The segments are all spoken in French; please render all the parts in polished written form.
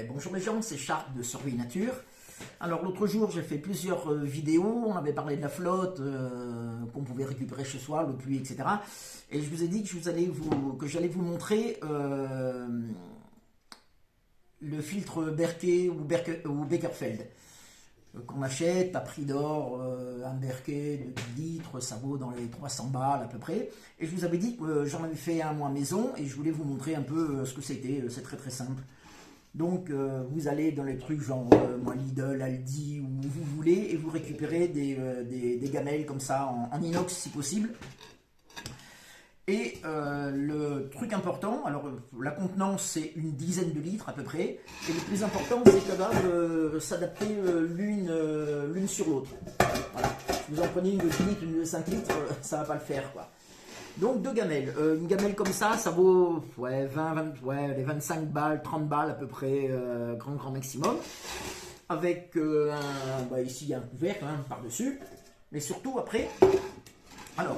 Bonjour les gens, c'est Sharp de Survie Nature. Alors l'autre jour j'ai fait plusieurs vidéos, on avait parlé de la flotte qu'on pouvait récupérer chez soi, l'eau de pluie, etc. Et je vous ai dit que j'allais vous montrer le filtre Berkey ou Beckerfeld qu'on achète à prix d'or, un Berkey de 10 litres, ça vaut dans les 300 balles à peu près. Et je vous avais dit que j'en avais fait un moi maison et je voulais vous montrer un peu ce que c'était, c'est très simple. Donc vous allez dans les trucs genre moi Lidl, Aldi, où vous voulez, et vous récupérez des gamelles comme ça en inox si possible. Et le truc important, alors la contenance c'est une dizaine de litres à peu près, et le plus important c'est qu'elles doivent s'adapter l'une sur l'autre. Voilà. Si vous en prenez une de 10 litres, une de 5 litres, ça va pas le faire quoi. Donc deux gamelles. Une gamelle comme ça vaut les 25 balles, 30 balles à peu près, grand maximum. Avec ici il y a un couvercle par-dessus. Mais surtout après, alors,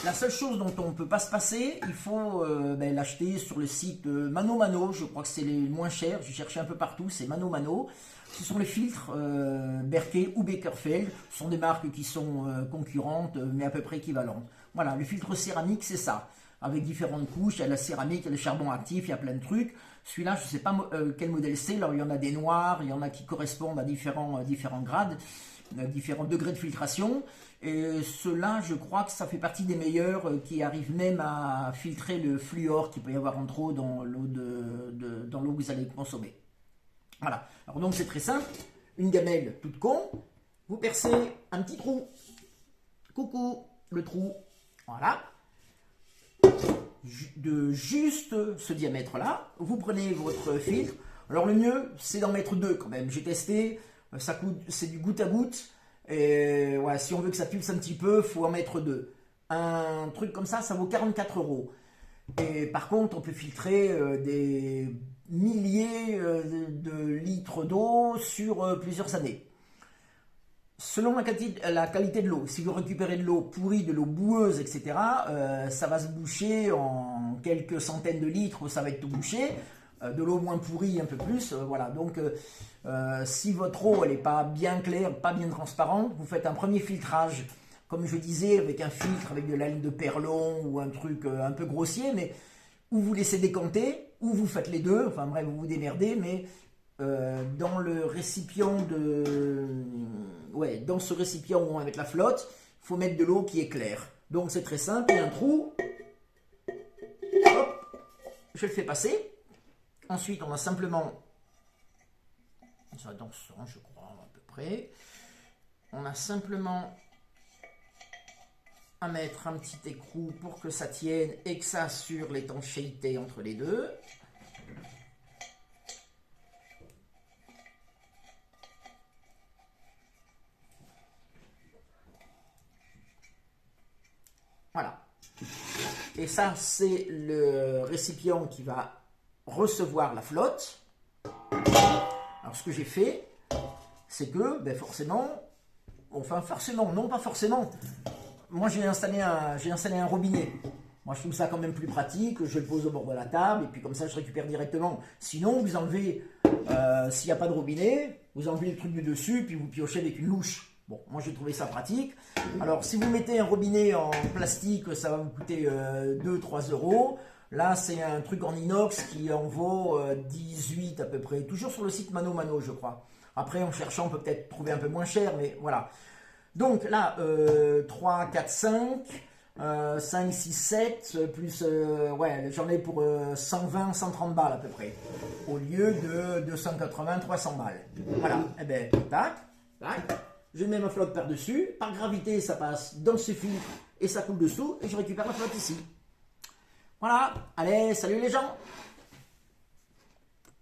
la seule chose dont on ne peut pas se passer, il faut l'acheter sur le site Mano, je crois que c'est les moins chers, j'ai cherché un peu partout, c'est Mano. Ce sont les filtres Berkey ou Beckerfeld, ce sont des marques qui sont concurrentes mais à peu près équivalentes. Voilà, le filtre céramique c'est ça, avec différentes couches, il y a la céramique, il y a le charbon actif, il y a plein de trucs. Celui-là je ne sais pas quel modèle c'est, alors il y en a des noirs, il y en a qui correspondent à différents grades, différents degrés de filtration. Et ceux-là, je crois que ça fait partie des meilleurs qui arrivent même à filtrer le fluor qu'il peut y avoir en trop dans l'eau dans l'eau que vous allez consommer. Voilà, alors donc c'est très simple, une gamelle toute con, vous percez un petit trou, coucou, le trou, voilà, de juste ce diamètre-là, vous prenez votre filtre, alors le mieux c'est d'en mettre deux quand même, j'ai testé, ça coûte, c'est du goutte à goutte, et ouais, si on veut que ça pulse un petit peu, il faut en mettre deux. Un truc comme ça vaut 44 €. Et par contre, on peut filtrer des milliers de litres d'eau sur plusieurs années. Selon la qualité de l'eau, si vous récupérez de l'eau pourrie, de l'eau boueuse, etc., ça va se boucher en quelques centaines de litres, ça va être tout bouché. De l'eau moins pourrie, un peu plus, voilà. Donc, si votre eau, elle n'est pas bien claire, pas bien transparente, vous faites un premier filtrage, comme je disais, avec un filtre, avec de la laine de perlon ou un truc un peu grossier, mais où vous laissez décanter, ou vous faites les deux, enfin bref, vous vous démerdez, mais dans le récipient dans ce récipient où on va mettre la flotte, il faut mettre de l'eau qui est claire. Donc c'est très simple, il y a un trou, hop, je le fais passer. Ensuite, on a simplement, ça dans ce sens, je crois, à peu près, on a simplement à mettre un petit écrou pour que ça tienne et que ça assure l'étanchéité entre les deux. Voilà. Et ça, c'est le récipient qui va recevoir la flotte. Alors ce que j'ai fait, c'est que forcément, non pas forcément, moi j'ai installé un robinet. Moi je trouve ça quand même plus pratique, je le pose au bord de la table et puis comme ça je récupère directement. Sinon vous enlevez, s'il n'y a pas de robinet, vous enlevez le truc du dessus puis vous piochez avec une louche. Bon, moi j'ai trouvé ça pratique. Alors si vous mettez un robinet en plastique, ça va vous coûter 2-3 €. Là, c'est un truc en inox qui en vaut 18 à peu près. Toujours sur le site Mano, je crois. Après, en cherchant, on peut peut-être trouver un peu moins cher, mais voilà. Donc là, 3, 4, 5, 5, 6, 7, plus, j'en ai pour 120, 130 balles à peu près. Au lieu de 280, 300 balles. Voilà. Et bien, tac, je mets ma flotte par-dessus. Par gravité, ça passe dans ce filtre et ça coule dessous. Et je récupère la flotte ici. Voilà, allez, salut les gens!